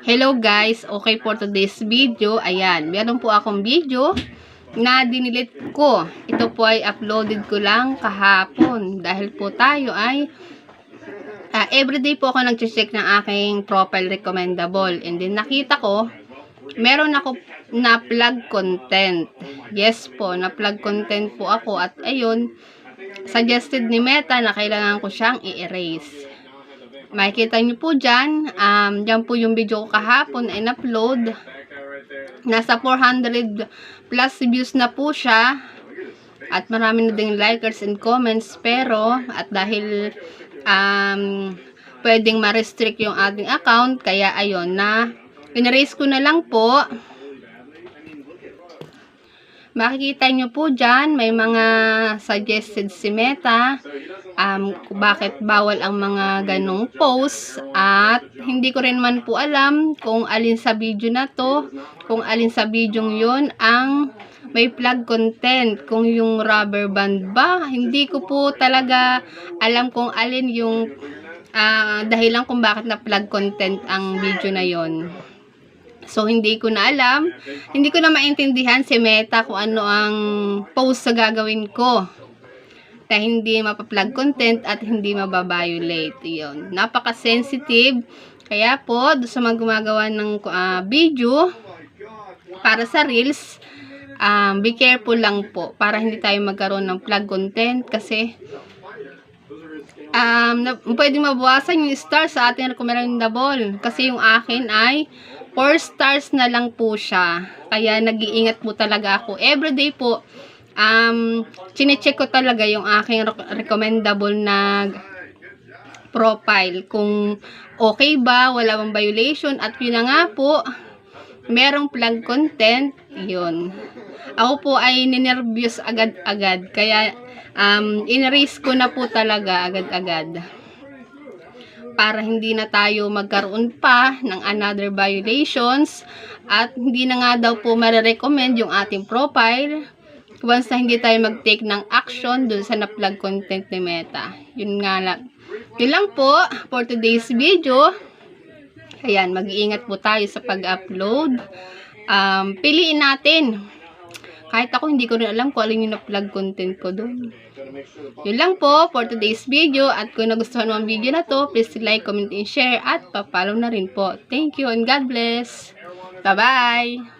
Hello guys, okay for today's video. Ayan, meron po akong video na dinilit ko. Ito po ay uploaded ko lang kahapon dahil po tayo ay everyday po ako nag-check ng aking profile recommendable, and then nakita ko meron ako na plug content. Yes po, na plug content po ako, at ayun, suggested ni Meta na kailangan ko siyang i-erase. Makikita nyo po dyan, dyan po yung video ko kahapon ay in-upload. Nasa 400 plus views na po siya. At marami na ding likers and comments. Pero, at dahil pwedeng ma-restrict yung ating account, kaya ayun na, in-erase ko na lang po. Makikita nyo po dyan, may mga suggested si Meta, bakit bawal ang mga ganong post, at hindi ko rin man po alam kung alin sa video na to, kung alin sa video yun ang may plug content, kung yung rubber band ba, hindi ko po talaga alam kung alin yung dahilan kung bakit na plug content ang video na yon. So, hindi ko na alam. Hindi ko na maintindihan si Meta kung ano ang post sa gagawin ko. Na hindi mapaplug content at hindi mababiolate. Yun. Napaka-sensitive. Kaya po, sa mga gumagawa ng video para sa Reels, be careful lang po para hindi tayo magkaroon ng plug content, kasi pwedeng mabawasan yung star sa ating recommendable. Kasi yung akin ay 4 stars na lang po siya. Kaya nag-iingat po talaga ako. Everyday po, chinecheck ko talaga yung aking recommendable na profile. Kung okay ba, wala bang violation. At yun na nga po, merong plug content, yun. Ako po ay ninervyos agad-agad. Kaya, in-erase ko na po talaga agad-agad. Para hindi na tayo magkaroon pa ng another violations, at hindi na nga daw po marirecommend yung ating profile once na hindi tayo mag-take ng action dun sa na-plug content ni Meta. Yun nga lang. Yun lang po for today's video. Ayan, mag-iingat po tayo sa pag-upload. Piliin natin. Kahit ako, hindi ko rin alam kung alin yung na-plug content ko doon. Yun lang po for today's video. At kung nagustuhan mo ang video na to, please like, comment, and share. At pa-follow na rin po. Thank you and God bless. Bye-bye!